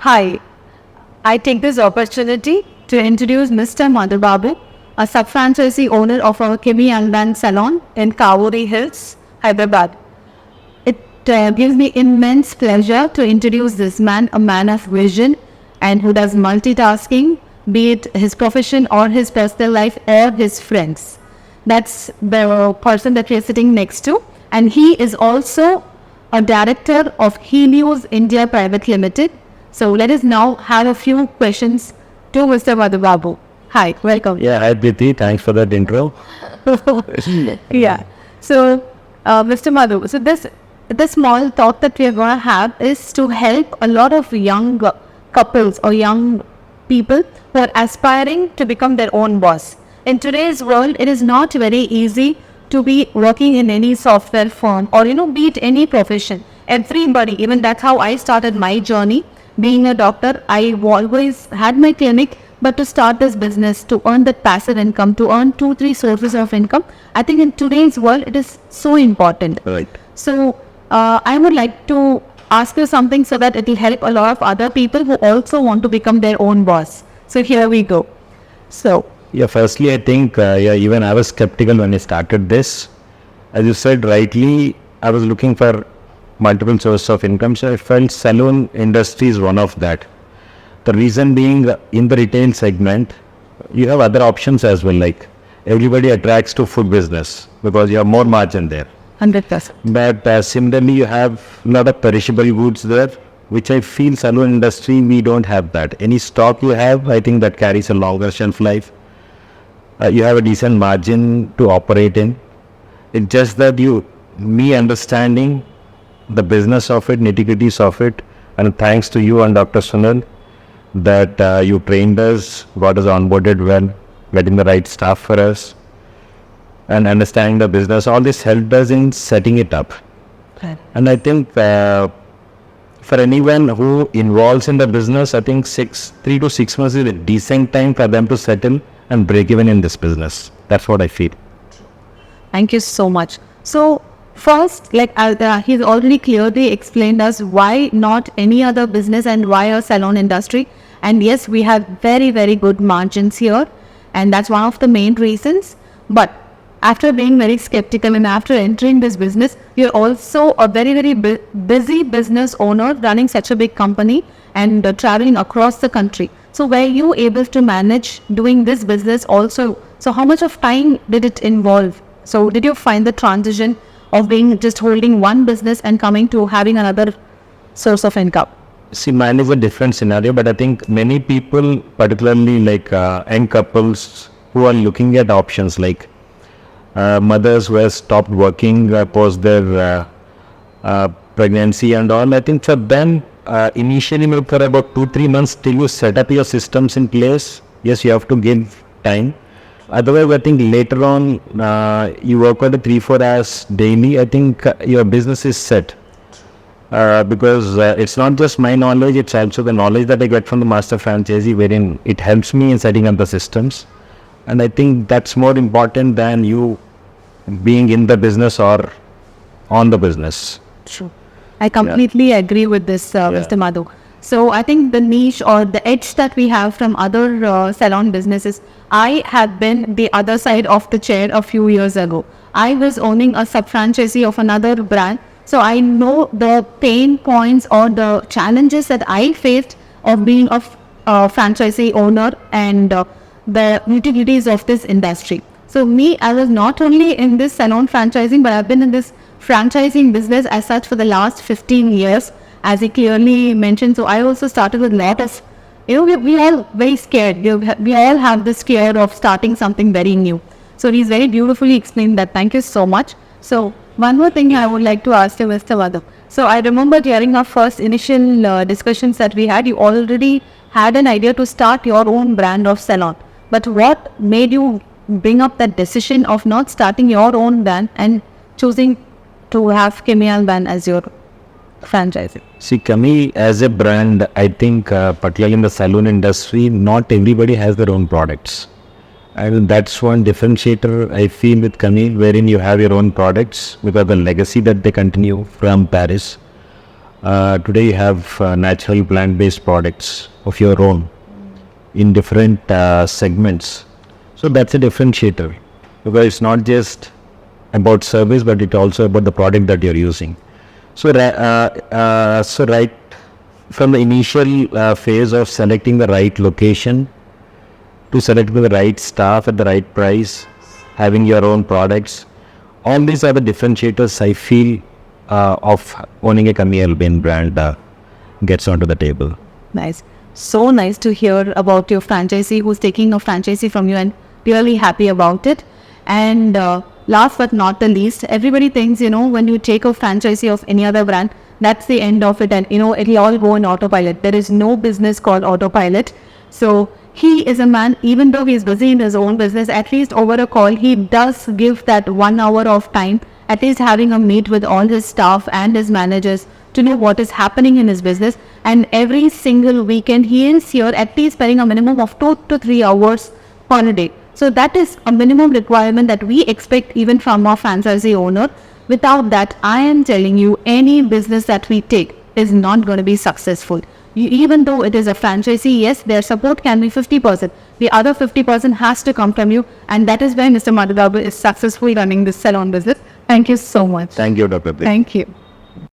Hi, I take this opportunity to introduce Mr. Madhu Babu, a sub-franchisee owner of our Camille Albane Salon in Kaveri Hills, Hyderabad. It gives me immense pleasure to introduce this man, a man of vision and who does multitasking, be it his profession or his personal life or his friends. That's the person that we are sitting next to, and he is also a director of Helios India Private Limited. So let us now have a few questions to Mr. Madhu Babu. Hi, welcome. Yeah, hi Preethi, thanks for that intro. Yeah. So, Mr. Madhu, so the small talk that we are going to have is to help a lot of young couples or young people who are aspiring to become their own boss. In today's world, it is not very easy to be working in any software firm or, be it any profession. Everybody, even that's how I started my journey. Being a doctor, I always had my clinic, but to start this business, to earn that passive income, to earn 2-3 sources of income, I think in today's world, it is so important. Right. So, I would like to ask you something so that it will help a lot of other people who also want to become their own boss. So, here we go. So, Yeah, firstly, I think, even I was skeptical when I started this. As you said rightly, I was looking for multiple sources of income, so I felt salon industry is one of that. The reason being, in the retail segment, you have other options as well, like everybody attracts to food business because you have more margin there. 100%. But similarly, you have a lot of perishable goods there, which I feel salon industry, we don't have that. Any stock you have, I think that carries a longer shelf life. You have a decent margin to operate in. It's just that me understanding the business of it, nitty-gritties of it, and thanks to you and Dr. Sunil that you trained us, got us onboarded well, getting the right staff for us, and understanding the business. All this helped us in setting it up. Okay. And I think for anyone who involves in the business, I think 3 to 6 months is a decent time for them to settle and break even in this business. That's what I feel. Thank you so much. So, first, he's already clearly explained us why not any other business and why a salon industry. And yes, we have very, very good margins here. And that's one of the main reasons. But after being very skeptical and after entering this business, you're also a very, very busy business owner running such a big company and traveling across the country. So were you able to manage doing this business also? So how much of time did it involve? So did you find the transition of being just holding one business and coming to having another source of income? See, mine is a different scenario, but I think many people, particularly like young couples who are looking at options like mothers who have stopped working post their pregnancy and all, I think for them, initially for about 2-3 months till you set up your systems in place, yes, you have to give time. Otherwise, I think later on, you work on the 3-4 hours daily, I think your business is set. Because it's not just my knowledge, it's also the knowledge that I get from the master franchisee, wherein it helps me in setting up the systems. And I think that's more important than you being in the business or on the business. True. I completely agree with this, Mr. Madhu. So I think the niche or the edge that we have from other salon businesses, I have been the other side of the chair a few years ago. I was owning a sub-franchisee of another brand. So I know the pain points or the challenges that I faced of being a franchisee owner and the nitty-gritties of this industry. So I was not only in this salon franchising, but I've been in this franchising business as such for the last 15 years, as he clearly mentioned. So I also started with a lot of, we all very scared. We all have this fear of starting something very new. So he's very beautifully explained that. Thank you so much. So one more thing I would like to ask you, Mr. Madhu. So I remember during our first initial discussions that we had, you already had an idea to start your own brand of salon. But what made you bring up that decision of not starting your own brand and choosing to have Camille Albane as your franchise? See, Camille as a brand, I think particularly in the salon industry, not everybody has their own products. And that's one differentiator I feel with Camille, wherein you have your own products because the legacy that they continue from Paris. Today you have natural plant-based products of your own in different segments. So that's a differentiator, because it's not just about service, but it's also about the product that you're using. So, right from the initial phase of selecting the right location to selecting the right staff at the right price, having your own products, all these are the differentiators I feel of owning a Camille Albane brand gets onto the table. Nice. So nice to hear about your franchisee who's taking a franchisee from you and really happy about it. And last but not the least, everybody thinks, when you take a franchisee of any other brand, that's the end of it, and it'll all go in autopilot. There is no business called autopilot. So he is a man, even though he is busy in his own business, at least over a call, he does give that 1 hour of time, at least having a meet with all his staff and his managers to know what is happening in his business. And every single weekend, he is here at least spending a minimum of 2 to 3 hours per day. So that is a minimum requirement that we expect even from our franchisee owner. Without that, I am telling you, any business that we take is not going to be successful. Even though it is a franchisee, yes, their support can be 50%. The other 50% has to come from you. And that is why Mr. Madhu is successfully running this salon business. Thank you so much. Thank you, Dr. Preethi. Thank you.